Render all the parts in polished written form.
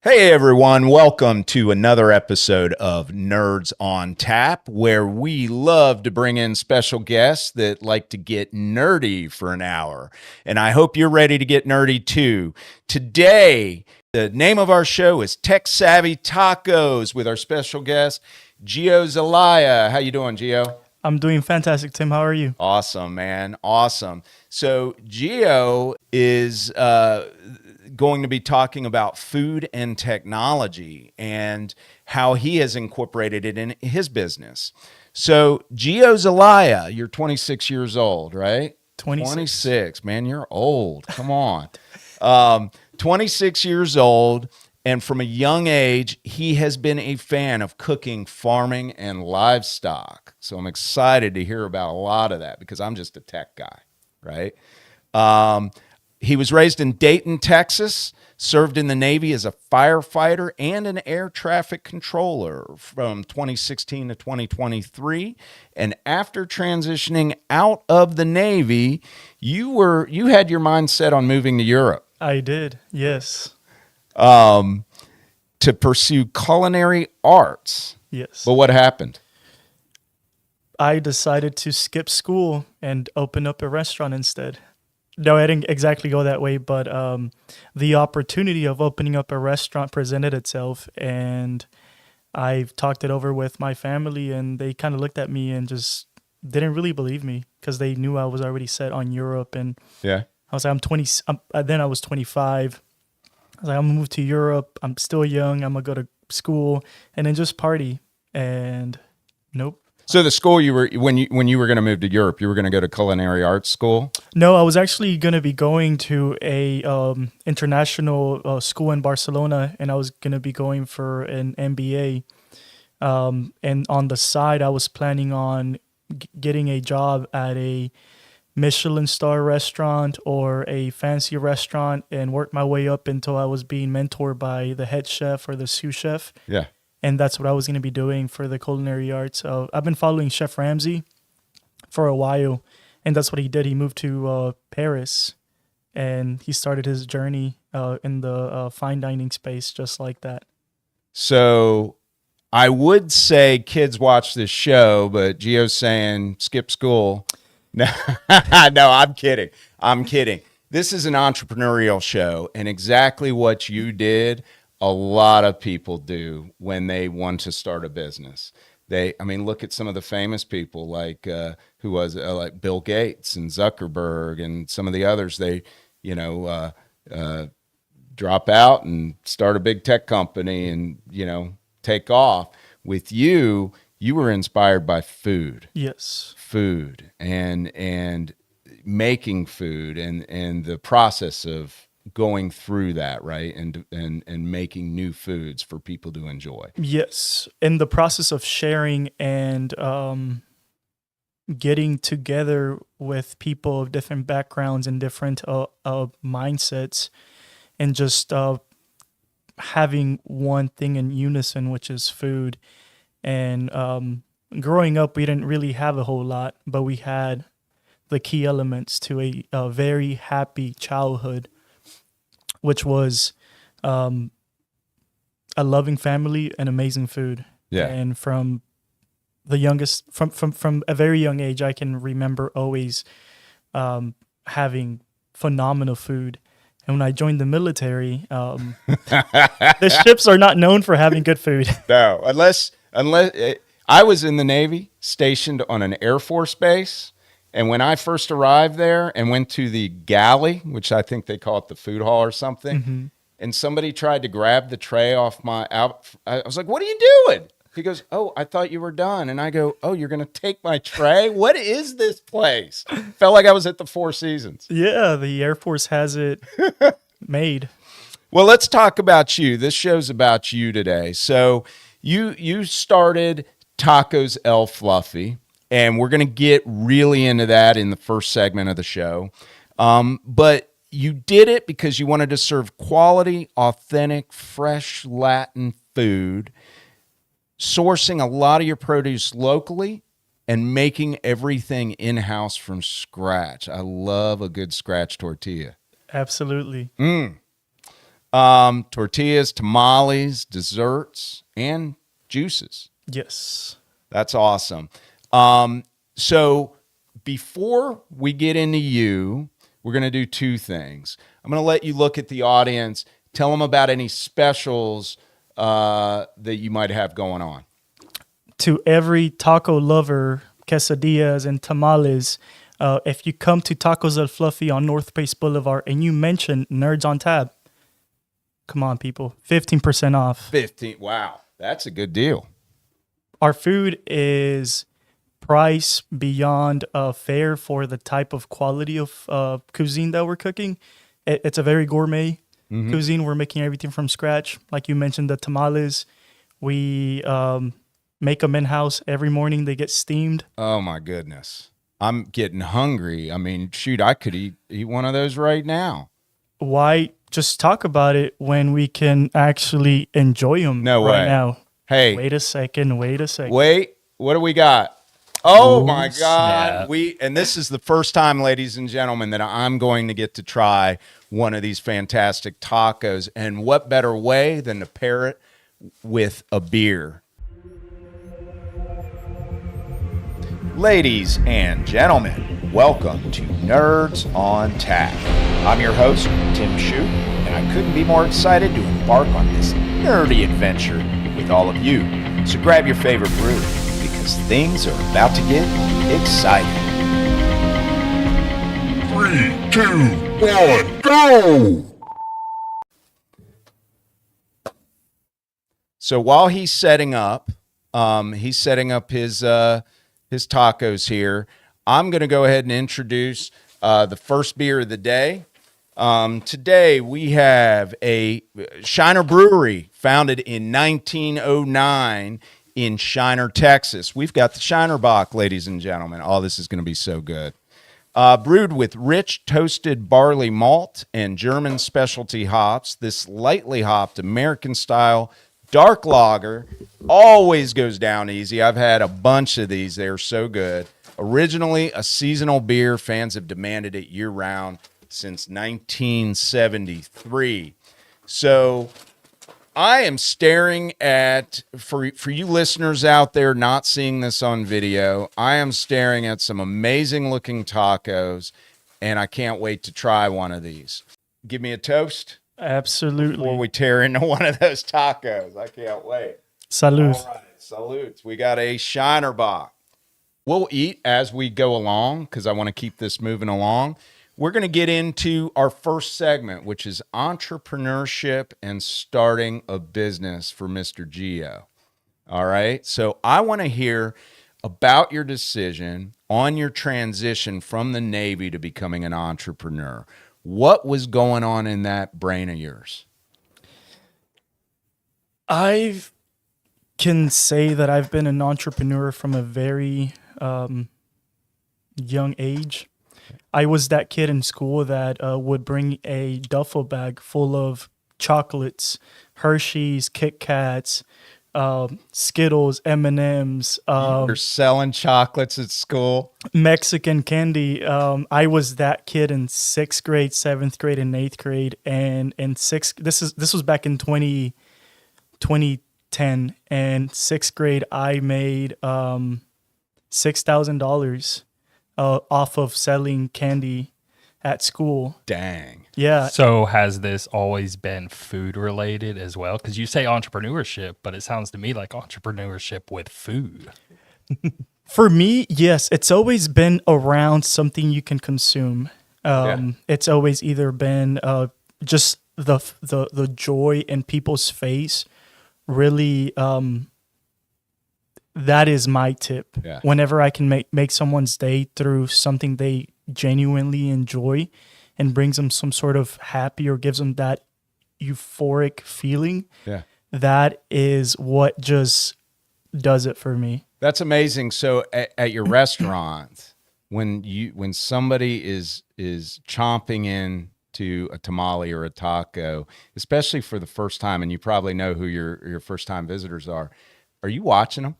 Hey everyone, welcome to another episode of Nerds on Tap, where we love to bring in special guests that like to get nerdy for an hour. And I hope you're ready to get nerdy too. Today, the name of our show is Tech Savvy Tacos with our special guest, Geo Zelaya. How you doing, Geo? I'm doing fantastic, Tim. How are you? Awesome, man. Awesome. So Geo is going to be talking about food and technology and how he has incorporated it in his business. So Geo Zelaya, you're 26 years old, right? 26. Man, you're old. Come on. 26 years old. And from a young age, he has been a fan of cooking, farming, and livestock. So I'm excited to hear about a lot of that because I'm just a tech guy, right? He was raised in Dayton, Texas, served in the Navy as a firefighter and an air traffic controller from 2016 to 2023. And after transitioning out of the Navy, you had your mind set on moving to Europe. I did, yes. To pursue culinary arts. Yes. But what happened? I decided to skip school and open up a restaurant instead. No, I didn't exactly go that way, but the opportunity of opening up a restaurant presented itself, and I've talked it over with my family, and they kind of looked at me and just didn't really believe me because they knew I was already set on Europe. And Yeah. I was like, then I was 25. I was like, I'm gonna move to Europe. I'm still young. I'm gonna go to school and then just party. And nope. So the school you were when you were going to move to Europe, you were going to go to culinary arts school? No, I was actually gonna be going to a international school in Barcelona, and I was gonna be going for an MBA. And on the side, I was planning on getting a job at a Michelin star restaurant or a fancy restaurant and work my way up until I was being mentored by the head chef or the sous chef. Yeah. And that's what I was going to be doing for the culinary arts. I've been following Chef Ramsay for a while, and that's what he did. He moved to Paris, and he started his journey in the fine dining space just like that. So I would say kids watch this show, but Gio's saying skip school. No, no, I'm kidding. I'm kidding. This is an entrepreneurial show, and exactly what you did, a lot of people do when they want to start a business. Look at some of the famous people like like Bill Gates and Zuckerberg and some of the others. They, drop out and start a big tech company and, take off. With you, you were inspired by food. Yes. Food and making food and the process of going through that, right? And making new foods for people to enjoy. Yes. In the process of sharing and getting together with people of different backgrounds and different mindsets, and just having one thing in unison, which is food. And growing up, we didn't really have a whole lot, but we had the key elements to a very happy childhood, which was a loving family and amazing food. Yeah. And from the youngest, from a very young age, I can remember always having phenomenal food. And when I joined the military, the ships are not known for having good food. No, unless I was in the Navy, stationed on an Air Force base. And when I first arrived there and went to the galley, which I think they call it the food hall or something, Mm-hmm. and somebody tried to grab the tray off I was like, "What are you doing?" He goes, "Oh, I thought you were done." And I go, "Oh, you're going to take my tray? What is this place?" Felt like I was at the Four Seasons. Yeah, the Air Force has it made. Well, let's talk about you. This show's about you today. So you started Tacos El Fluffy, and we're going to get really into that in the first segment of the show. But you did it because you wanted to serve quality, authentic, fresh Latin food, sourcing a lot of your produce locally and making everything in-house from scratch. I love a good scratch tortilla. Absolutely. Tortillas, tamales, desserts, and juices. Yes. That's awesome. So before we get into you, we're going to do two things. I'm going to let you look at the audience, tell them about any specials that you might have going on. To every taco lover, quesadillas and tamales, if you come to Tacos El Fluffy on North Pace Boulevard and you mention Nerds on Tap, come on, people, 15% off. 15. Wow, that's a good deal. Our food is price beyond fair for the type of quality of cuisine that we're cooking. It's a very gourmet cuisine. We're making everything from scratch. Like you mentioned, the tamales, we make them in-house every morning. They get steamed. Oh, my goodness. I'm getting hungry. I mean, shoot, I could eat one of those right now. Why just talk about it when we can actually enjoy them right now? Hey. Wait a second. Wait, what do we got? Oh, my God. Snap. And this is the first time, ladies and gentlemen, that I'm going to get to try one of these fantastic tacos. And what better way than to pair it with a beer? Ladies and gentlemen, welcome to Nerds on Tap. I'm your host, Tim Shute, and I couldn't be more excited to embark on this nerdy adventure with all of you. So grab your favorite brew, because things are about to get exciting. 3, 2, 1, go! So while he's setting up his tacos here, I'm going to go ahead and introduce the first beer of the day. Today we have a Shiner Brewery, founded in 1909 in Shiner, Texas. We've got the Shiner Bock, ladies and gentlemen. Oh, this is going to be so good. Brewed with rich toasted barley malt and German specialty hops, this lightly hopped American-style dark lager always goes down easy. I've had a bunch of these. They're so good. Originally a seasonal beer, fans have demanded it year-round since 1973. So I am staring at, for you listeners out there not seeing this on video, I am staring at some amazing looking tacos, and I can't wait to try one of these. Give me a toast. Absolutely. Before we tear into one of those tacos. I can't wait. Salud. All right, salutes. We got a Shiner Bock. We'll eat as we go along because I want to keep this moving along. We're going to get into our first segment, which is entrepreneurship and starting a business for Mr. Geo. All right. So I want to hear about your decision on your transition from the Navy to becoming an entrepreneur. What was going on in that brain of yours? I can say that I've been an entrepreneur from a very young age. I was that kid in school that would bring a duffel bag full of chocolates, Hershey's, Kit Kats, Skittles, M&Ms. You're selling chocolates at school? Mexican candy. I was that kid in 6th grade, 7th grade, and 8th grade. And in this was back in 2010. And 6th grade, I made $6,000 off of selling candy at school. Dang. Yeah. So has this always been food related as well? Because you say entrepreneurship, but it sounds to me like entrepreneurship with food. For me, yes, it's always been around something you can consume. It's always either been just the joy in people's face. Really, that is my tip. Yeah. Whenever I can make someone's day through something they genuinely enjoy and brings them some sort of happy or gives them that euphoric feeling, that is what just does it for me. That's amazing. So at your restaurant, when somebody is chomping in to a tamale or a taco, especially for the first time, and you probably know who your first time visitors are you watching them?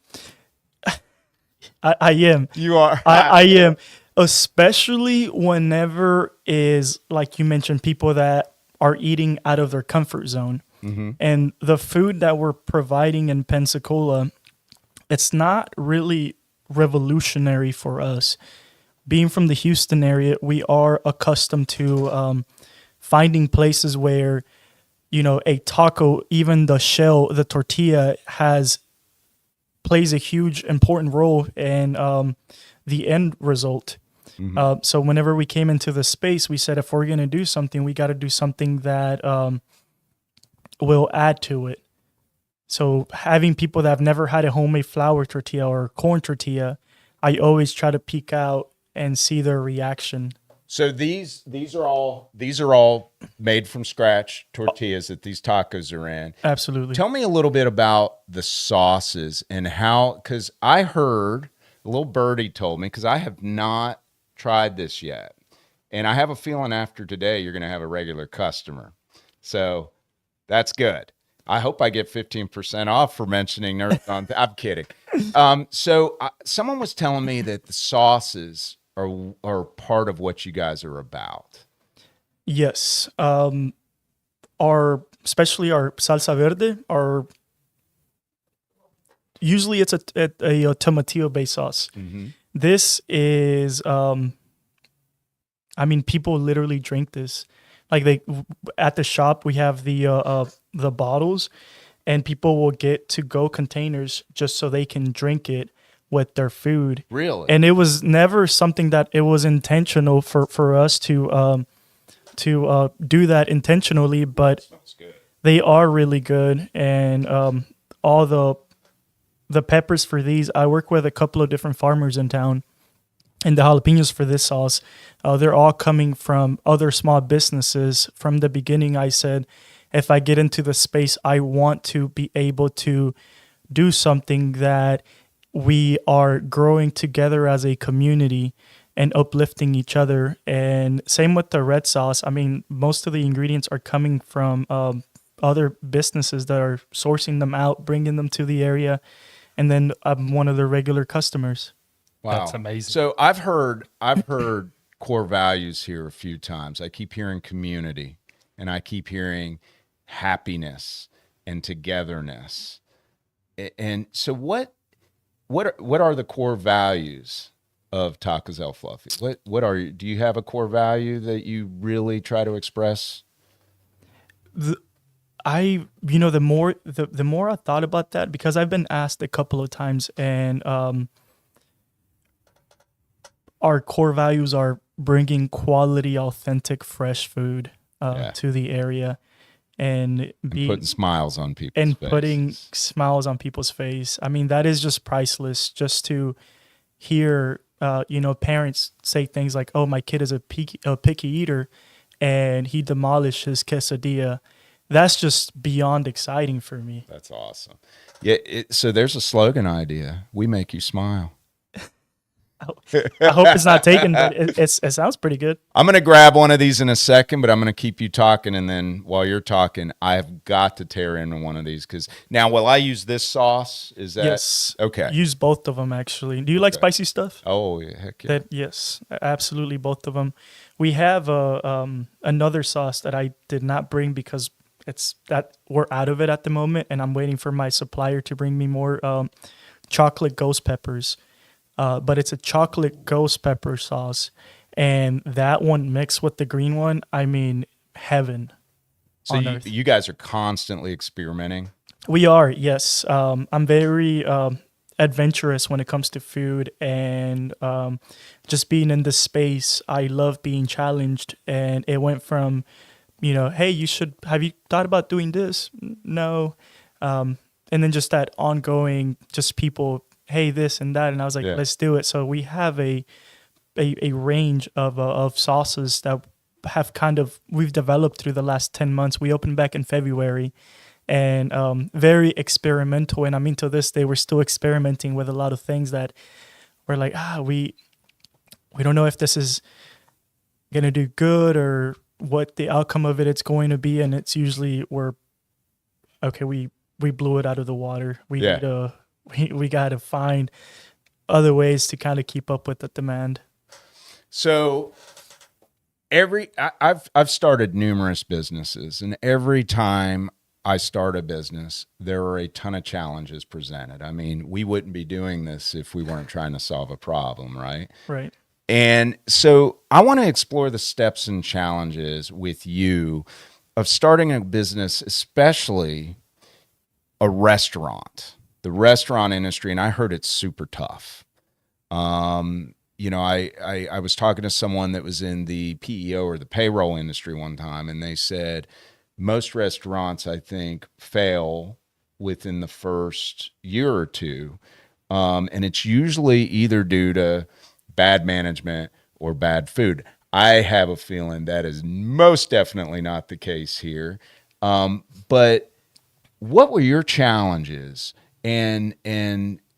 I am. You are. I am. Especially whenever is, like you mentioned, people that are eating out of their comfort zone. And the food that we're providing in Pensacola, it's not really revolutionary for us. Being from the Houston area, we are accustomed to finding places where, a taco, even the shell, the tortilla plays a huge important role in the end result. So whenever we came into the space, we said, if we're going to do something, we got to do something that will add to it. So having people that have never had a homemade flour tortilla or corn tortilla, I always try to peek out and see their reaction. So these are all made from scratch tortillas that these tacos are in. Absolutely. Tell me a little bit about the sauces and how, because I heard a little birdie told me, because I have not tried this yet, and I have a feeling after today you're going to have a regular customer. So that's good. I hope I get 15% off for mentioning Nerds on. I'm kidding. So someone was telling me that the sauces are part of what you guys are about. Yes. Especially our salsa verde, usually it's a tomatillo based sauce. This is, people literally drink this. Like at the shop, we have the bottles, and people will get to-go containers just so they can drink it with their food. Really? And it was never something that it was intentional for us to do that intentionally, but they are really good. And all the peppers for these, I work with a couple of different farmers in town. And the jalapenos for this sauce, they're all coming from other small businesses. From the beginning, I said, if I get into the space, I want to be able to do something that we are growing together as a community and uplifting each other. And same with the red sauce. I mean, most of the ingredients are coming from other businesses that are sourcing them out, bringing them to the area. And then I'm one of their regular customers. Wow. That's amazing. So I've heard core values here a few times. I keep hearing community, and I keep hearing happiness and togetherness. And so what are the core values of Tacos El Fluffy? What are you? Do you have a core value that you really try to express? The more I thought about that, because I've been asked a couple of times, and our core values are bringing quality, authentic, fresh food to the area, and putting smiles on people's faces. Putting smiles on people's face. I mean, that is just priceless. Just to hear, parents say things like, "Oh, my kid is a picky eater, and he demolished his quesadilla." That's just beyond exciting for me. That's awesome. Yeah. So there's a slogan idea. We make you smile. I hope it's not taken, but it sounds pretty good. I'm going to grab one of these in a second, but I'm going to keep you talking. And then while you're talking, I've got to tear into one of these. Because now, will I use this sauce? Is that? Yes. Okay. Use both of them, actually. Do you like spicy stuff? Oh, yeah, heck yeah. Yes, absolutely, both of them. We have another sauce that I did not bring because we're out of it at the moment, and I'm waiting for my supplier to bring me more chocolate ghost peppers. But it's a chocolate ghost pepper sauce, and that one mixed with the green one, I mean, heaven. So you guys are constantly experimenting? We are, yes. I'm very adventurous when it comes to food, and just being in this space, I love being challenged. And it went from, hey, have you thought about doing this? No. And then just that ongoing, just people, hey, this and that, and I was like, let's do it. So we have a range of sauces that we've developed through the last 10 months. We opened back in February, and very experimental. And I mean, to this day, we're still experimenting with a lot of things that we're like, we don't know if this is gonna do good or what the outcome of it's going to be. And it's usually we blew it out of the water. We got to find other ways to kind of keep up with the demand. So I've started numerous businesses, and every time I start a business, there are a ton of challenges presented. I mean, we wouldn't be doing this if we weren't trying to solve a problem, right? Right. And so I want to explore the steps and challenges with you of starting a business, especially a restaurant, the restaurant industry. And I heard it's super tough. I was talking to someone that was in the PEO or the payroll industry one time, and they said most restaurants, I think, fail within the first year or two. And it's usually either due to bad management or bad food. I have a feeling that is most definitely not the case here. But what were your challenges, and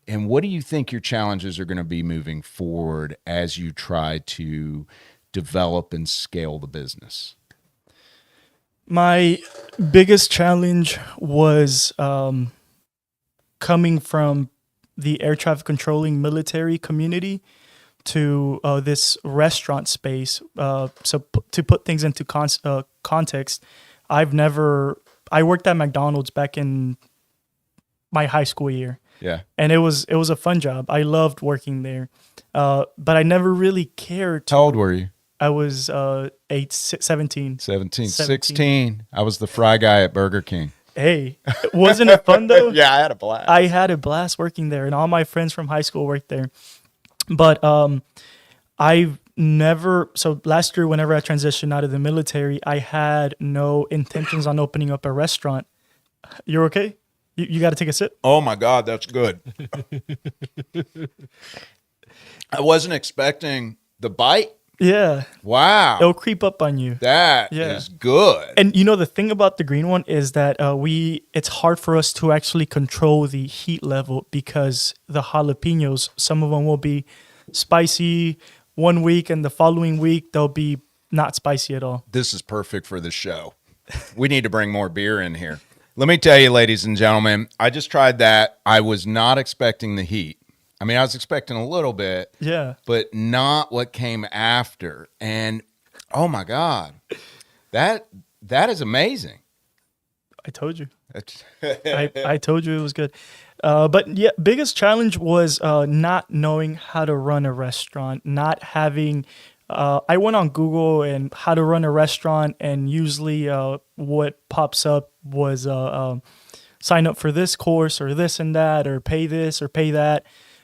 what do you think your challenges are going to be moving forward as you try to develop and scale the business? My biggest challenge was coming from the air traffic controlling military community to this restaurant space. To put things into context, I worked at McDonald's back in my high school year. Yeah. And it was a fun job. I loved working there. But I never really cared. How old were you? I was 17. 16. I was the fry guy at Burger King. Hey, wasn't it fun though? Yeah, I had a blast. I had a blast working there, and all my friends from high school worked there. But I've never, so last year, whenever I transitioned out of the military, I had no intentions on opening up a restaurant. You're okay? You got to take a sip? Oh my God, that's good. I wasn't expecting the bite. Yeah. Wow. It'll creep up on you. That is good. And the thing about the green one is that it's hard for us to actually control the heat level because the jalapenos, some of them will be spicy one week and the following week they'll be not spicy at all. This is perfect for the show. We need to bring more beer in here. Let me tell you, ladies and gentlemen, I just tried that. I was not expecting the heat. I mean, I was expecting a little bit, but not what came after. And oh my God, that is amazing. I told you. I told you it was good. But yeah, biggest challenge was not knowing how to run a restaurant, not having. I went on Google and how to run a restaurant, and usually what pops up was sign up for this course or this and that, or pay this or pay that.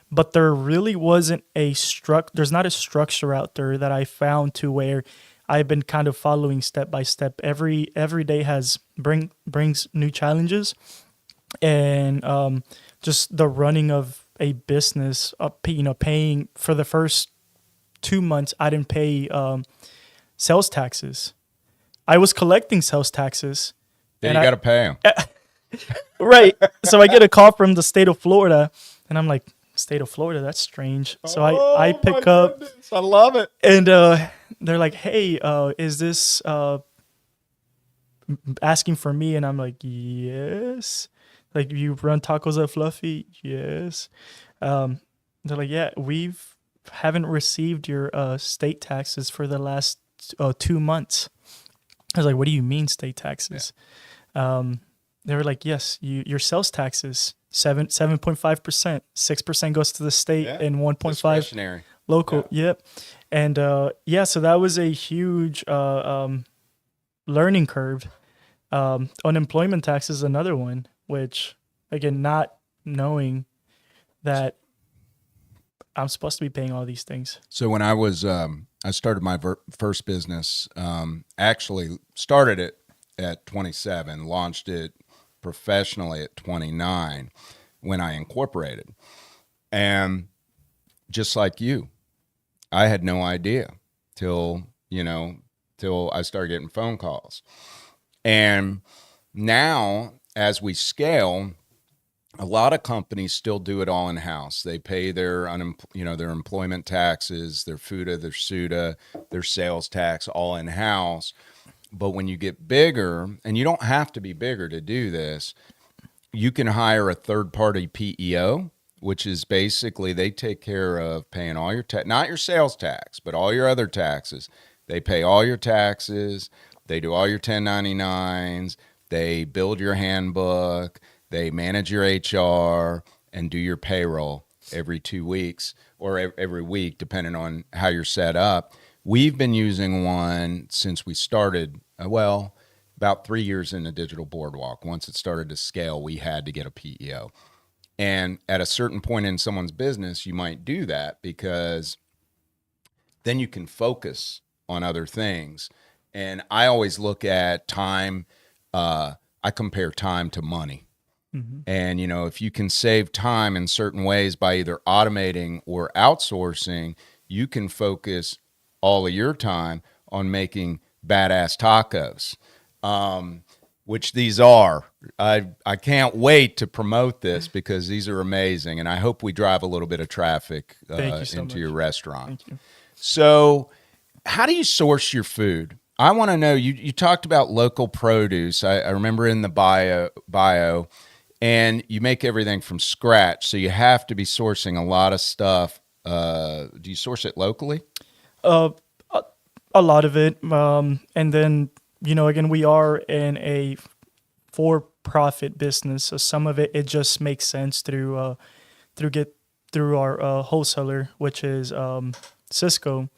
But there really wasn't there's not a structure out there that I found to where I've been kind of following step by step. Every day brings new challenges, and just the running of a business, paying for the first 2 months, I didn't pay sales taxes. I was collecting sales taxes. Yeah, you got to pay them. Right. So I get a call from the state of Florida, and I'm like, state of Florida, that's strange. So I pick up. Goodness, I love it. And they're like, hey, is this asking for me? And I'm like, yes. Like, you run tacos at Fluffy? Yes. They're like, yeah, haven't received your state taxes for the last 2 months. I was like, what do you mean state taxes? Yeah. They were like, yes, your sales taxes, 7.5%, 6% goes to the state, and 1.5 local. Yeah. Yep. And so that was a huge learning curve. Unemployment tax is another one, which, again, not knowing that I'm supposed to be paying all these things. So when I was, I started my first business, actually started it at 27, launched it professionally at 29 when I incorporated. And just like you, I had no idea till I started getting phone calls. And now, as we scale, a lot of companies still do it all in-house. They pay their employment taxes, their FUTA, their SUTA, their sales tax all in-house. But when you get bigger, and you don't have to be bigger to do this, you can hire a third-party PEO, which is basically they take care of paying all your tax, not your sales tax, but all your other taxes. They pay all your taxes. They do all your 1099s. They build your handbook. They manage your HR and do your payroll every 2 weeks or every week, depending on how you're set up. We've been using one since we started, about 3 years in the digital Boardwalk. Once it started to scale, we had to get a PEO. And at a certain point in someone's business, you might do that because then you can focus on other things. And I always look at time. I compare time to money. Mm-hmm. And, if you can save time in certain ways by either automating or outsourcing, you can focus all of your time on making badass tacos, which these are. I can't wait to promote this because these are amazing. And I hope we drive a little bit of traffic into your restaurant. Thank you. So how do you source your food? I want to know, you talked about local produce. I remember in the bio, and you make everything from scratch. So you have to be sourcing a lot of stuff. Do you source it locally? A lot of it. And then, again, we are in a for-profit business. So some of it just makes sense through our wholesaler, which is Cisco.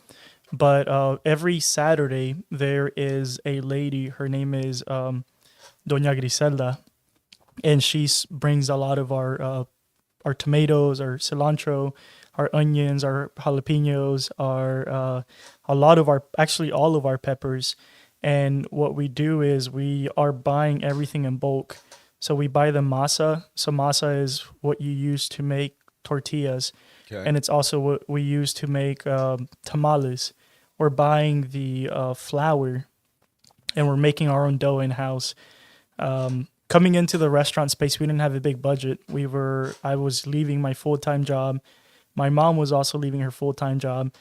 But every Saturday, there is a lady, her name is Doña Griselda, and she brings a lot of our tomatoes, our cilantro, our onions, our jalapenos, all of our peppers. And what we do is we are buying everything in bulk. So we buy the masa. So masa is what you use to make tortillas. Okay. And it's also what we use to make tamales. We're buying the flour, and we're making our own dough in-house. Coming into the restaurant space, we didn't have a big budget. I was leaving my full-time job. My mom was also leaving her full-time job.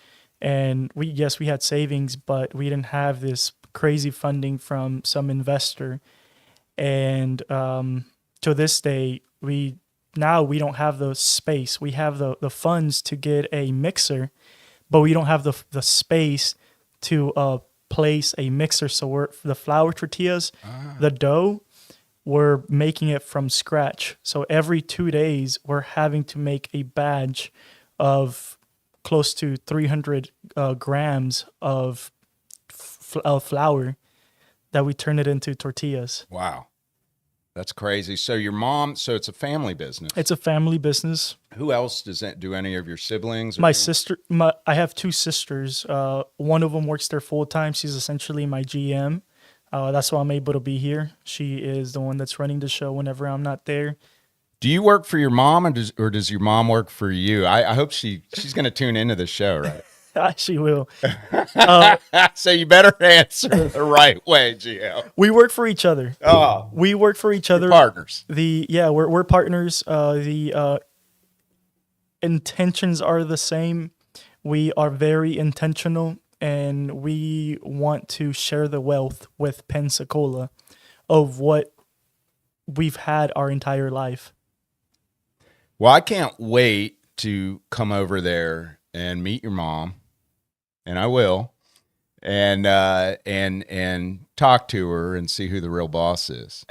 And we had savings, but we didn't have this crazy funding from some investor. And to this day, we don't have the space. We have the funds to get a mixer, but we don't have the space to place a mixer. So the flour tortillas, the dough, we're making it from scratch. So every 2 days, we're having to make a batch of close to 300 grams of flour that we turn it into tortillas. Wow. That's crazy. So your mom, it's a family business. It's a family business. Who else do any of your siblings? My sister, I have two sisters. One of them works there full time. She's essentially my GM. That's why I'm able to be here. She is the one that's running the show whenever I'm not there. Do you work for your mom, or does your mom work for you? I hope she's going to tune into the show, right? She will. So you better answer the right way, Geo. We work for each other. Oh, we work for each other. You're partners. We're partners. The intentions are the same. We are very intentional, and we want to share the wealth with Pensacola of what we've had our entire life. Well, I can't wait to come over there and meet your mom, and I will, and talk to her and see who the real boss is.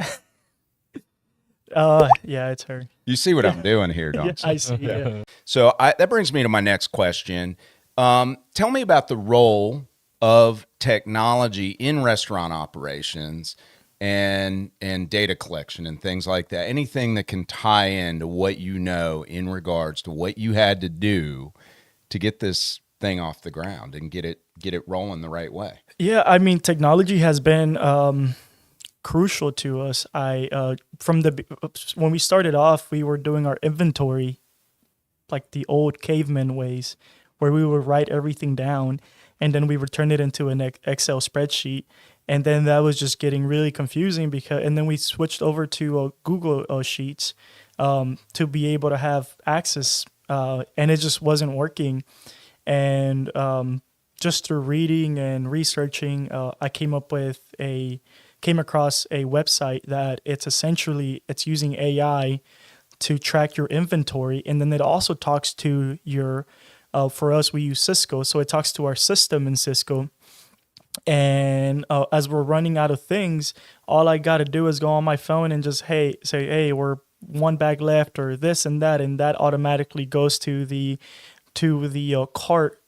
Yeah, it's her. You see what I'm doing here, don't you? I see. Yeah. So that brings me to my next question. Tell me about the role of technology in restaurant operations and data collection and things like that. Anything that can tie into what you know in regards to what you had to do to get this thing off the ground and get it rolling the right way. Yeah, I mean, technology has been crucial to us. When we started off, we were doing our inventory like the old caveman ways, where we would write everything down and then we would turn it into an Excel spreadsheet. And then that was just getting really confusing and then we switched over to Google Sheets to be able to have access, and it just wasn't working. And just through reading and researching, I came across a website that it's using AI to track your inventory, and then it also talks to your. For us, we use Cisco, so it talks to our system in Cisco. And as we're running out of things, all I got to do is go on my phone and just say, hey, we're one bag left or this and that automatically goes to the cart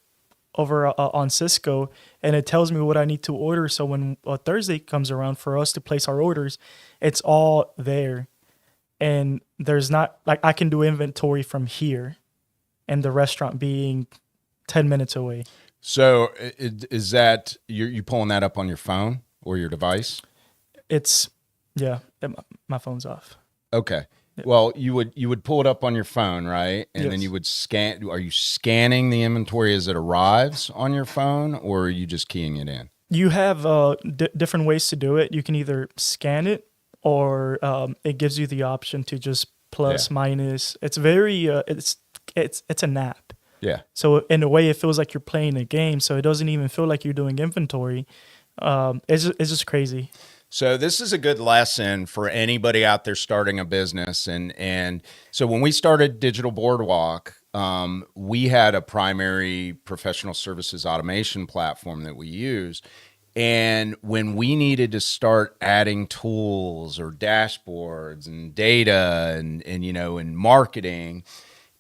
over on Cisco, and it tells me what I need to order. So when Thursday comes around for us to place our orders, it's all there, and there's not like I can do inventory from here, and the restaurant being 10 minutes away. So is that you pulling that up on your phone or your device? It's my phone's off. Okay. Well, you would pull it up on your phone, right? And Yes. then you would scan. Are you scanning the inventory as it arrives on your phone, or are you just keying it in? You have different ways to do it. You can either scan it, or it gives you the option to just plus, minus. It's very it's a nap. Yeah. So in a way, it feels like you're playing a game. So it doesn't even feel like you're doing inventory. It's just crazy. So this is a good lesson for anybody out there starting a business. And so when we started Digital Boardwalk, we had a primary professional services automation platform that we use. And when we needed to start adding tools or dashboards and data and marketing,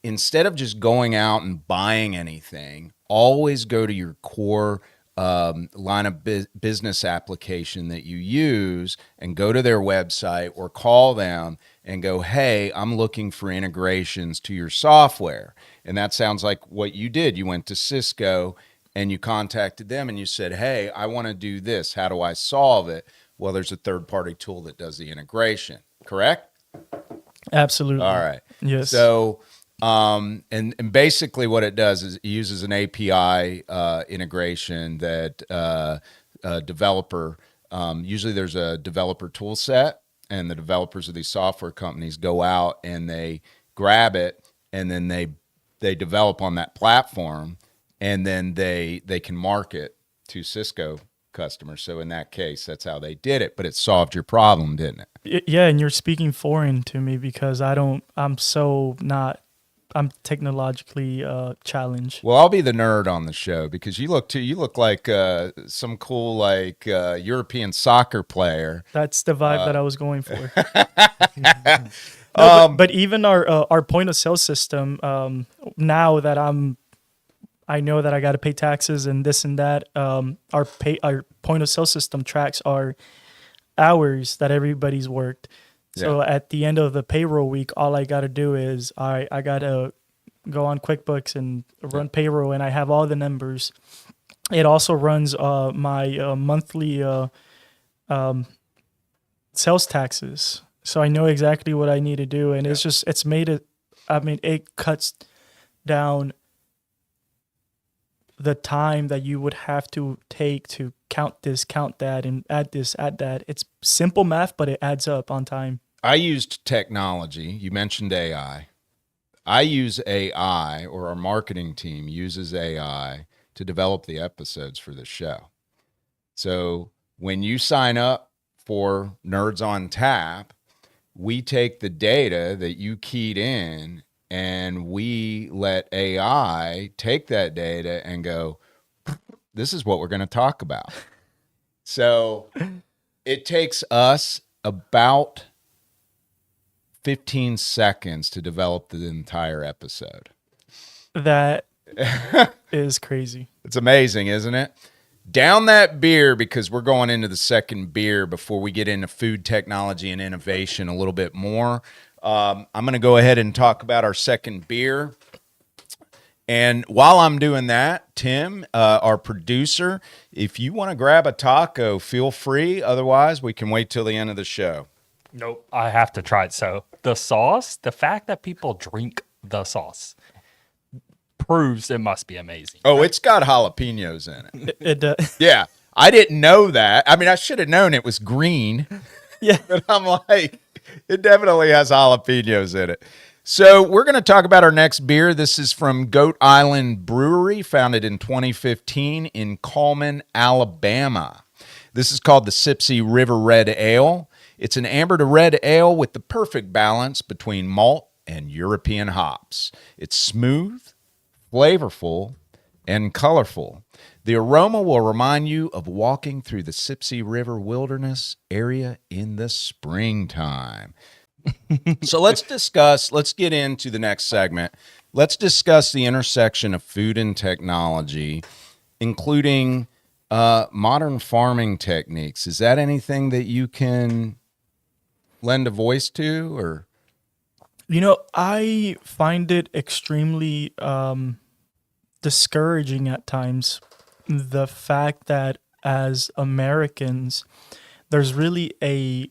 instead of just going out and buying anything, always go to your core line of business application that you use and go to their website or call them and go, hey, I'm looking for integrations to your software. And that sounds like what you did. You went to Cisco and you contacted them and you said, hey, I want to do this. How do I solve it? Well, there's a third-party tool that does the integration, correct? Absolutely. All right. Yes. So and basically what it does is it uses an API integration that a developer, usually there's a developer tool set, and the developers of these software companies go out and they grab it, and then they develop on that platform, and then they can market to Cisco customers. So in that case, that's how they did it, but it solved your problem, didn't it? Yeah, and you're speaking foreign to me because I'm technologically challenged. Well, I'll be the nerd on the show because you look like some cool European soccer player. That's the vibe that I was going for. But even our point of sale system, now that I know that I got to pay taxes and this and that, our point of sale system tracks our hours that everybody's worked. So at the end of the payroll week, all I got to do is I got to go on QuickBooks and run payroll, and I have all the numbers. It also runs my monthly sales taxes. So I know exactly what I need to do, and it's made it, it cuts down the time that you would have to take to count this, count that, and add this, add that. It's simple math, but it adds up on time. I used technology. You mentioned AI. I use AI, or our marketing team uses AI to develop the episodes for the show. So when you sign up for Nerds on Tap, we take the data that you keyed in and we let AI take that data and go, this is what we're going to talk about. So it takes us about 15 seconds to develop the entire episode. That is crazy. It's amazing, isn't it? Down that beer, because we're going into the second beer before we get into food technology and innovation a little bit more. I'm going to go ahead and talk about our second beer. And while I'm doing that, Tim, our producer, if you want to grab a taco, feel free. Otherwise, we can wait till the end of the show. Nope, I have to try it. So the sauce, the fact that people drink the sauce proves it must be amazing. Oh, it's got jalapenos in it. It Yeah, I didn't know that. I mean, I should have known it was green. yeah. But I'm like, it definitely has jalapenos in it. So we're going to talk about our next beer. This is from Goat Island Brewery, founded in 2015 in Cullman, Alabama. This is called the Sipsey River Red Ale. It's an amber to red ale with the perfect balance between malt and European hops. It's smooth, flavorful, and colorful. The aroma will remind you of walking through the Sipsey River Wilderness area in the springtime. So let's get into the next segment. Let's discuss the intersection of food and technology, including modern farming techniques. Is that anything that you can lend a voice to, or? I find it extremely discouraging at times, the fact that as Americans, there's really a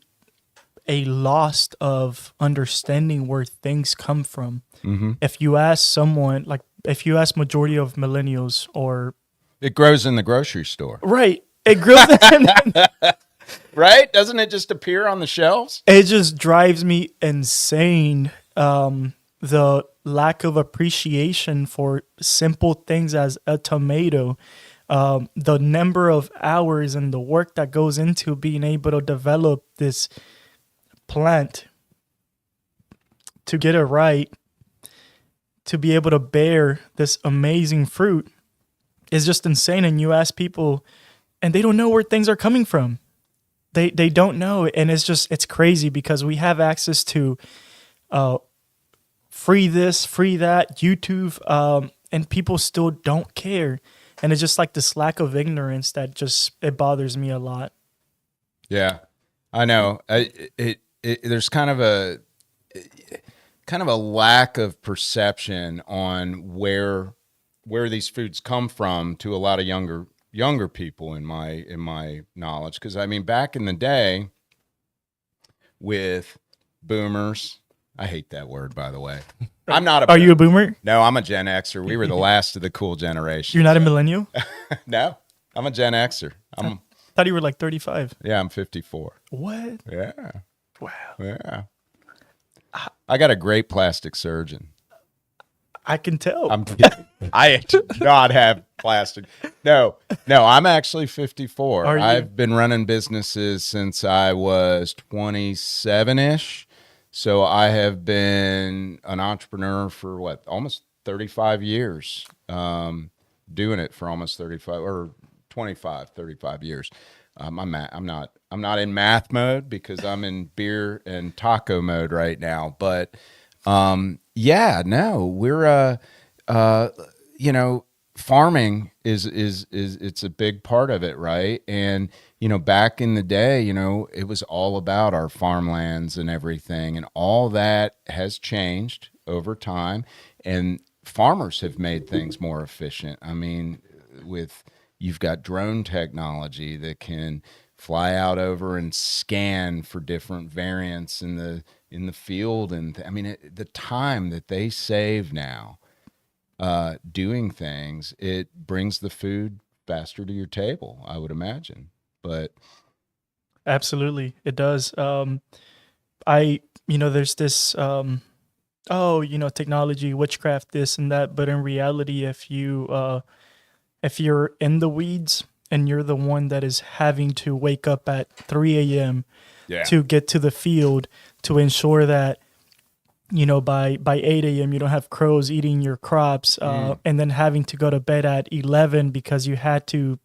loss of understanding where things come from. Mm-hmm. If you ask someone, like if you ask majority of millennials, or It grows in the grocery store. right, it grows in, Right? Doesn't it just appear on the shelves? it just drives me insane. The lack of appreciation for simple things as a tomato, the number of hours and the work that goes into being able to develop this plant, to get it right, to be able to bear this amazing fruit is just insane. And you ask people and they don't know where things are coming from. They don't know. And it's crazy because we have access to free this, free that, YouTube, and people still don't care. And it's just like this lack of ignorance that it bothers me a lot. Yeah, I know. There's kind of a lack of perception on where these foods come from to a lot of younger people in my knowledge. Because I mean, back in the day with boomers, I hate that word, by the way. I'm not a. Are you a boomer? No, I'm a Gen Xer. We were the last of the cool generation. You're not a millennial? No, I'm a Gen Xer. I thought you were like 35. Yeah, I'm 54. What? Yeah. Wow. Yeah. I got a great plastic surgeon. I can tell. I'm kidding. I do not have plastic. No, I'm actually 54. Are you? I've been running businesses since I was 27-ish. So I have been an entrepreneur for almost 35 years, doing it for almost 35 or 35 years. I'm not in math mode because I'm in beer and taco mode right now. But we're farming is it's a big part of it, right? And back in the day, it was all about our farmlands and everything, and all that has changed over time, and farmers have made things more efficient. I mean, you've got drone technology that can fly out over and scan for different variants in the field, and the time that they save now doing things, it brings the food faster to your table, I would imagine. But Absolutely, it does. There's this, technology, witchcraft, this and that. But in reality, if you're in the weeds and you're the one that is having to wake up at 3 a.m. to get to the field to ensure that, by 8 a.m. you don't have crows eating your crops, and then having to go to bed at 11 because you had to,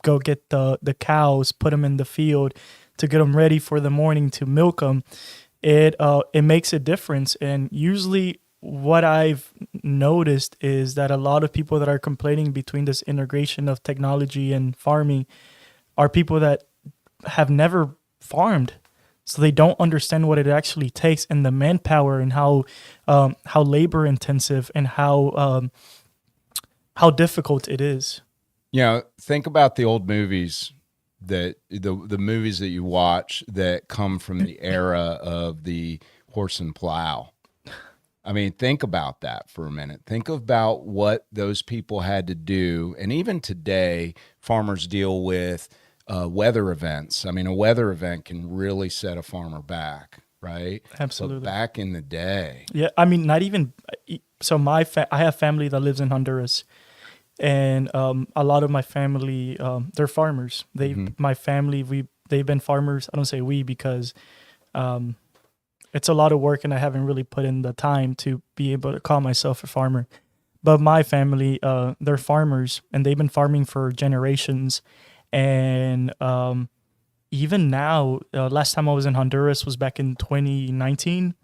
go get the cows, put them in the field to get them ready for the morning to milk them. It makes a difference. And usually what I've noticed is that a lot of people that are complaining between this integration of technology and farming are people that have never farmed. So they don't understand what it actually takes and the manpower and how labor intensive and how difficult it is. Think about the old movies the movies that you watch that come from the era of the horse and plow. I mean, think about that for a minute. Think about what those people had to do. And even today, farmers deal with weather events. I mean, a weather event can really set a farmer back, right? Absolutely. But back in the day. Yeah, I mean, not even. So I have family that lives in Honduras, and a lot of my family, they're farmers. My family, they've been farmers. I don't say we because it's a lot of work, and I haven't really put in the time to be able to call myself a farmer. But my family, they're farmers, and they've been farming for generations. And even now, last time I was in Honduras was back in 2019,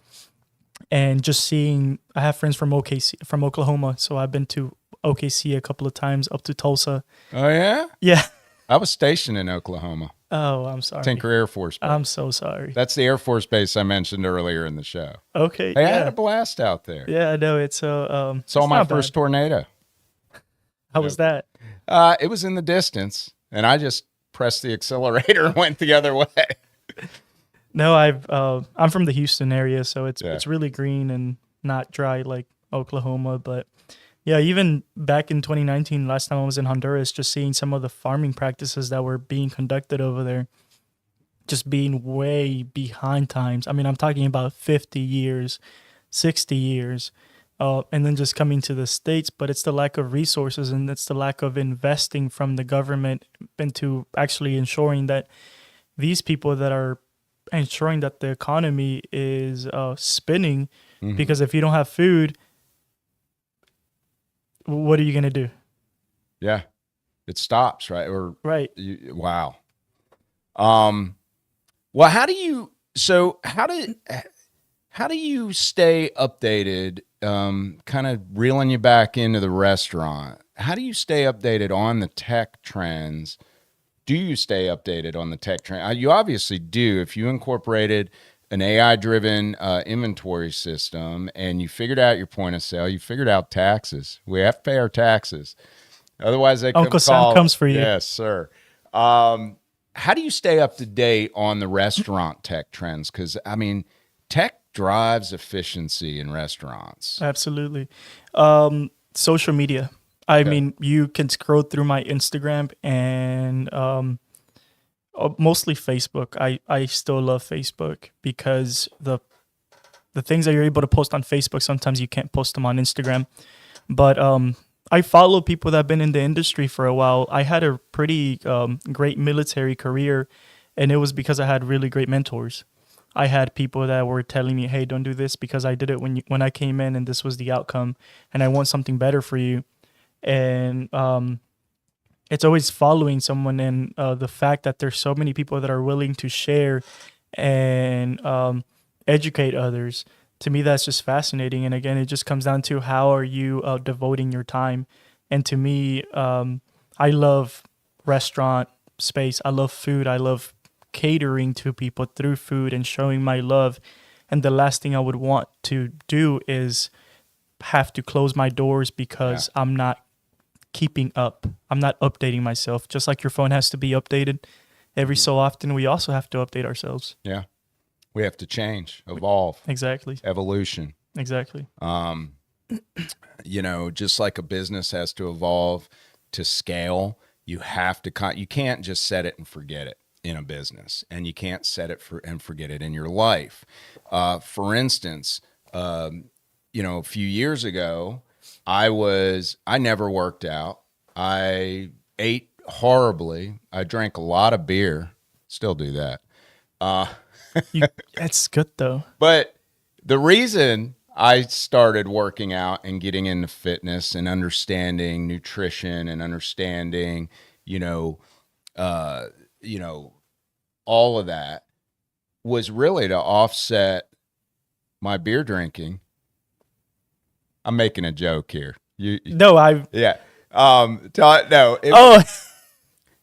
and just seeing, I have friends from OKC, from Oklahoma, so I've been to OKC a couple of times, up to Tulsa. Oh yeah, Yeah. I was stationed in Oklahoma, Oh, I'm sorry. Tinker Air Force Base. I'm so sorry. That's the Air Force Base I mentioned earlier in the show. Okay. Hey, I had Yeah. a blast out there. Yeah, I know. It's Saw it's my not first bad. tornado. How was that? It was in the distance, and I just pressed the accelerator and went the other way. No, I'm from the Houston area, so Yeah. it's really green and not dry like Oklahoma. But yeah, even back in 2019, last time I was in Honduras, just seeing some of the farming practices that were being conducted over there, just being way behind times. I mean, I'm talking about 50 years, 60 years, and then just coming to the States. But it's the lack of resources, and it's the lack of investing from the government into actually ensuring that these people that are ensuring that the economy is spinning. Mhm. Because if you don't have food, what are you going to do? Yeah, it stops, right? Or Right. wow. Well, how do you stay updated? Kind of reeling you back into the restaurant. How do you stay updated on the tech trends? Do you stay updated on the tech trend? You obviously do. If you incorporated an AI-driven inventory system and you figured out your point of sale, you figured out taxes. We have to pay our taxes. Otherwise, they Uncle Sam call, comes for you. Yes, sir. How do you stay up to date on the restaurant tech trends? Because, I mean, tech drives efficiency in restaurants. Absolutely. Social media. I Okay. mean, you can scroll through my Instagram and mostly Facebook. I still love Facebook because the things that you're able to post on Facebook, sometimes you can't post them on Instagram. But I follow people that have been in the industry for a while. I had a pretty great military career, and it was because I had really great mentors. I had people that were telling me, "Hey, don't do this because I did it when I came in, and this was the outcome, and I want something better for you." And it's always following someone, and the fact that there's so many people that are willing to share and educate others. To me, that's just fascinating. And again, it just comes down to how are you devoting your time. And to me, I love restaurant space. I love food. I love catering to people through food and showing my love. And the last thing I would want to do is have to close my doors because I'm not keeping up. I'm not updating myself. Just like your phone has to be updated every so often, we also have to update ourselves. Yeah. We have to change, evolve, Exactly. evolution. Exactly. Just like a business has to evolve to scale, you have to, you can't just set it and forget it in a business, and you can't set it and forget it in your life. For instance, a few years ago, I never worked out. I ate horribly. I drank a lot of beer. Still do that. That's good though. But the reason I started working out and getting into fitness and understanding nutrition and understanding, all of that was really to offset my beer drinking. I'm making a joke here. No, Yeah.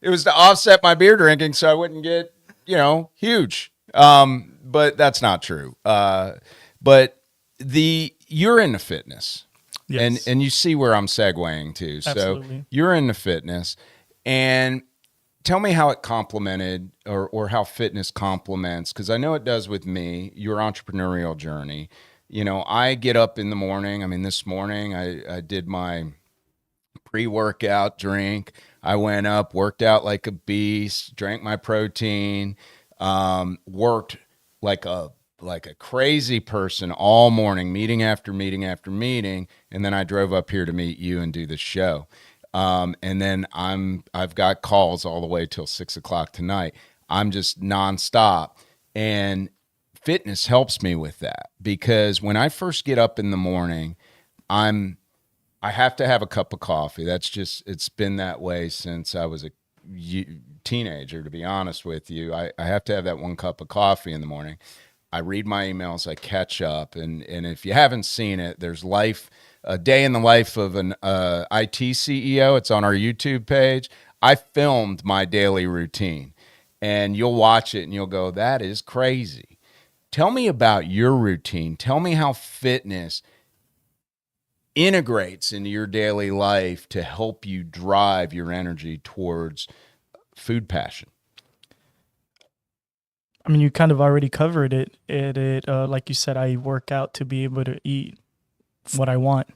It was to offset my beer drinking so I wouldn't get, huge. But that's not true. But you're into fitness. yes. And you see where I'm segueing to. So Absolutely. you're into fitness, and tell me how it complemented or how fitness complements, because I know it does with me, your entrepreneurial journey. I get up in the morning. I mean, this morning I did my pre-workout drink. I went up, worked out like a beast, drank my protein, worked like a crazy person all morning, meeting after meeting after meeting, and then I drove up here to meet you and do the show. And then I've got calls all the way till 6:00 tonight. I'm just nonstop, and fitness helps me with that, because when I first get up in the morning, I'm I have to have a cup of coffee. That's just, it's been that way since I was a teenager, to be honest with you. I have to have that one cup of coffee in the morning. I read my emails, I catch up. And if you haven't seen it, there's a day in the life of an IT CEO. It's on our YouTube page. I filmed my daily routine, and you'll watch it and you'll go, that is crazy. Tell me about your routine. Tell me how fitness integrates into your daily life to help you drive your energy towards food passion. I mean, you kind of already covered it. Like you said, I work out to be able to eat what I want.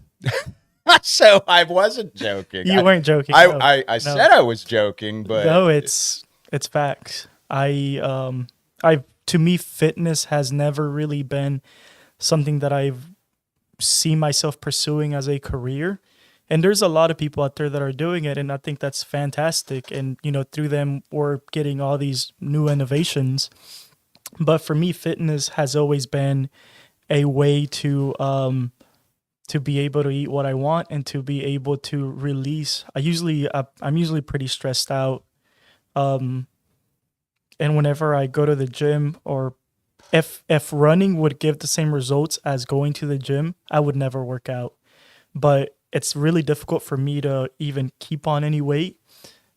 So I wasn't joking. You weren't joking. I No. said I was joking, but no, it's facts. To me, fitness has never really been something that I've seen myself pursuing as a career. And there's a lot of people out there that are doing it, and I think that's fantastic. And, through them, we're getting all these new innovations. But for me, fitness has always been a way to be able to eat what I want and to be able to release. I'm usually pretty stressed out. And whenever I go to the gym, or if running would give the same results as going to the gym, I would never work out. But it's really difficult for me to even keep on any weight.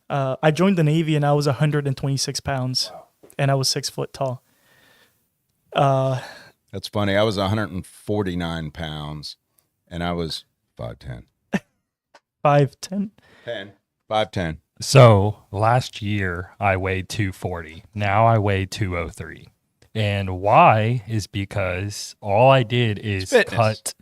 I joined the Navy and I was 126 pounds. Wow. And I was 6 foot tall. That's funny. I was 149 pounds and I was 5'10". 5'10"? 5'10". So last year I weighed 240. Now I weigh 203. And why is because all I did is cut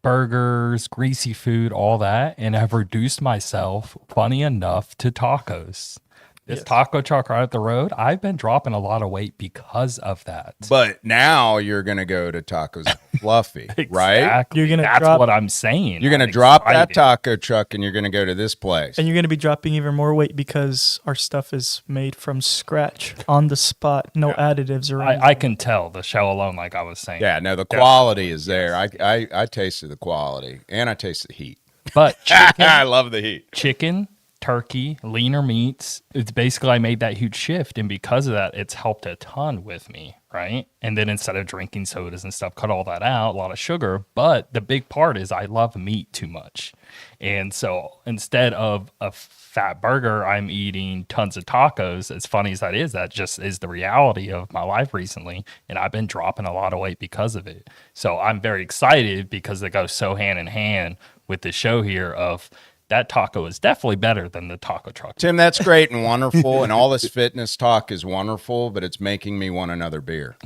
burgers, greasy food, all that, and I've reduced myself, funny enough, to tacos. This taco truck right up the road, I've been dropping a lot of weight because of that. But now you're going to go to Tacos Fluffy, right? Exactly. That's what I'm saying. You're going to drop that taco truck and you're going to go to this place. And you're going to be dropping even more weight because our stuff is made from scratch, on the spot, no additives or anything. I can tell the shell alone, like I was saying. Yeah, no, the quality is there. I tasted the quality, and I tasted the heat. But chicken, I love the heat. Chicken, turkey, leaner meats. It's basically, I made that huge shift, and because of that, it's helped a ton with me, right? And then instead of drinking sodas and stuff, cut all that out, a lot of sugar. But the big part is I love meat too much. And so instead of a fat burger, I'm eating tons of tacos. As funny as that just is the reality of my life recently. And I've been dropping a lot of weight because of it. So I'm very excited because it goes so hand in hand with the show here of that taco is definitely better than the taco truck. Tim, that's great and wonderful, and all this fitness talk is wonderful, but it's making me want another beer.